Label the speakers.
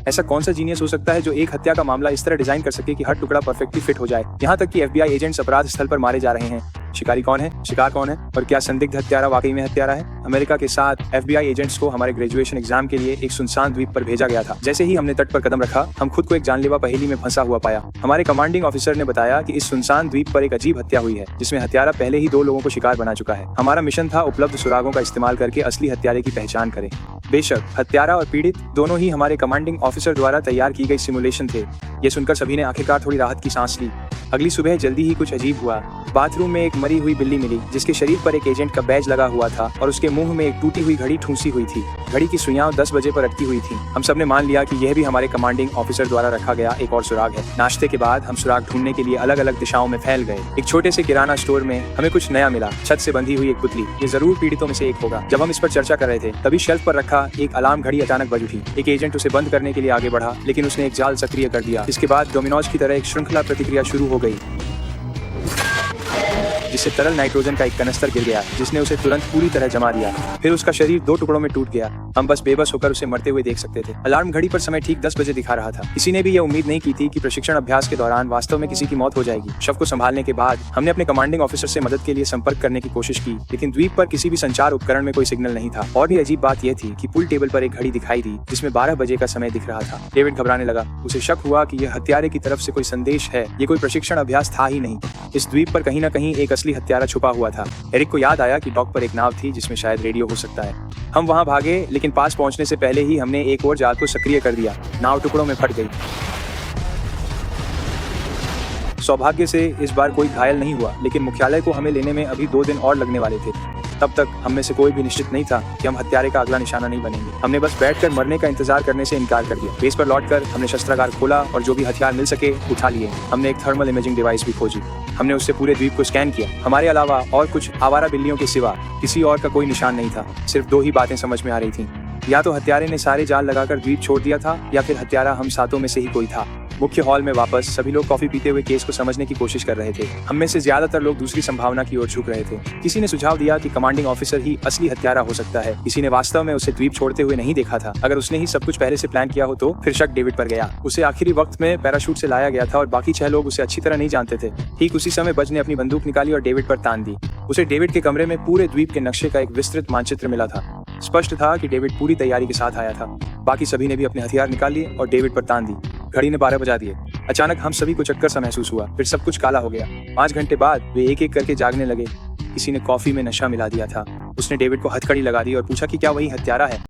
Speaker 1: ऐसा कौन सा जीनियस हो सकता है जो एक हत्या का मामला इस तरह डिजाइन कर सके कि हर टुकड़ा परफेक्टली फिट हो जाए। यहाँ तक कि FBI एजेंट्स अपराध स्थल पर मारे जा रहे हैं। शिकारी कौन है, शिकार कौन है, और क्या संदिग्ध हत्यारा वाकई में हत्यारा है? अमेरिका के साथ FBI एजेंट्स को हमारे ग्रेजुएशन एग्जाम के लिए एक सुनसान द्वीप पर भेजा गया था। जैसे ही हमने तट पर कदम रखा, हम खुद को एक जानलेवा पहेली में फंसा हुआ पाया। हमारे कमांडिंग ऑफिसर ने बताया कि इस सुनसान द्वीप पर एक अजीब हत्या हुई है, जिसमें हत्यारा पहले ही 2 लोगों को शिकार बना चुका है। हमारा मिशन था उपलब्ध सुरागों का इस्तेमाल करके असली हत्यारे की पहचान करें। बेशक हत्यारा और पीड़ित दोनों ही हमारे कमांडिंग ऑफिसर द्वारा तैयार की गई सिमुलेशन थे। ये सुनकर सभी ने आखिरकार थोड़ी राहत की सांस ली। अगली सुबह जल्दी ही कुछ अजीब हुआ। बाथरूम में एक मरी हुई बिल्ली मिली, जिसके शरीर पर एक एजेंट का बैज लगा हुआ था और उसके मुंह में एक टूटी हुई घड़ी ठूंसी हुई थी। घड़ी की सुइयां 10 बजे पर अटकी हुई थी। हम सब ने मान लिया कि यह भी हमारे कमांडिंग ऑफिसर द्वारा रखा गया एक और सुराग है। नाश्ते के बाद हम सुराग ढूंढने के लिए अलग अलग दिशाओं में फैल गए। एक छोटे से किराना स्टोर में हमें कुछ नया मिला। छत से बंधी हुई एक पुतली, ये जरूर पीड़ितों में से एक होगा। जब हम इस पर चर्चा कर रहे थे, तभी शेल्फ पर रखा एक अलार्म घड़ी अचानक बज उठी। एक एजेंट उसे बंद करने के लिए आगे बढ़ा, लेकिन उसने एक जाल सक्रिय कर दिया। इसके बाद डोमिनोज की तरह एक श्रृंखला प्रतिक्रिया शुरू हो गई, जिससे तरल नाइट्रोजन का एक कनस्तर गिर गया, जिसने उसे तुरंत पूरी तरह जमा दिया। फिर उसका शरीर 2 टुकड़ों में टूट गया। हम बस बेबस होकर उसे मरते हुए देख सकते थे। अलार्म घड़ी पर समय ठीक 10 बजे दिखा रहा था। किसी ने भी यह उम्मीद नहीं की थी कि प्रशिक्षण अभ्यास के दौरान वास्तव में किसी की मौत हो जाएगी। शव को संभालने के बाद हमने अपने कमांडिंग ऑफिसर से मदद के लिए संपर्क करने की कोशिश की, लेकिन द्वीप पर किसी भी संचार उपकरण में कोई सिग्नल नहीं था। और भी अजीब बात यह थी कि पूल टेबल पर एक घड़ी दिखाई दी, जिसमें 12 बजे का समय दिख रहा था। डेविड घबराने लगा। उसे शक हुआ कि यह हत्यारे की तरफ से कोई संदेश है। ये कोई प्रशिक्षण अभ्यास था ही नहीं। इस द्वीप पर कहीं न कहीं एक असली हत्यारा छुपा हुआ था। एरिक को याद आया कि डॉक पर एक नाव थी, जिसमें शायद रेडियो हो सकता है। हम वहां भागे, लेकिन पास पहुंचने से पहले ही हमने एक और जाल को सक्रिय कर दिया। नाव टुकड़ों में फट गई। सौभाग्य से इस बार कोई घायल नहीं हुआ, लेकिन मुख्यालय को हमें लेने में अभी 2 दिन और लगने वाले थे। तब तक हम में से कोई भी निश्चित नहीं था कि हम हत्यारे का अगला निशाना नहीं बनेंगे। हमने बस बैठकर मरने का इंतजार करने से इनकार कर दिया। बेस पर लौटकर हमने शस्त्रागार खोला और जो भी हथियार मिल सके उठा लिए। हमने एक थर्मल इमेजिंग डिवाइस भी खोजी। हमने उससे पूरे द्वीप को स्कैन किया। हमारे अलावा और कुछ आवारा बिल्लियों के सिवा किसी और का कोई निशान नहीं था। सिर्फ 2 ही बातें समझ में आ रही थीं। या तो हत्यारे ने सारे जाल लगाकर द्वीप छोड़ दिया था, या फिर हत्यारा हम सातों में से ही कोई था। मुख्य हॉल में वापस सभी लोग कॉफी पीते हुए केस को समझने की कोशिश कर रहे थे। हम में से ज्यादातर लोग दूसरी संभावना की ओर झुक रहे थे। किसी ने सुझाव दिया कि कमांडिंग ऑफिसर ही असली हत्यारा हो सकता है। किसी ने वास्तव में उसे द्वीप छोड़ते हुए नहीं देखा था। अगर उसने ही सब कुछ पहले से प्लान किया हो तो फिर शक डेविड पर गया। उसे आखिरी वक्त में पैराशूट से लाया गया था और बाकी 6 लोग उसे अच्छी तरह नहीं जानते थे। ठीक उसी समय बज ने अपनी बंदूक निकाली और डेविड पर तान दी। उसे डेविड के कमरे में पूरे द्वीप के नक्शे का एक विस्तृत मानचित्र मिला था। स्पष्ट था कि डेविड पूरी तैयारी के साथ आया था। बाकी सभी ने भी अपने हथियार निकाल लिए और डेविड पर तान दी। घड़ी ने 12 बजा दिए। अचानक हम सभी को चक्कर सा महसूस हुआ। फिर सब कुछ काला हो गया। 5 घंटे बाद वे एक एक करके जागने लगे। किसी ने कॉफी में नशा मिला दिया था। उसने डेविड को हथकड़ी लगा दी और पूछा कि क्या वही हत्यारा है।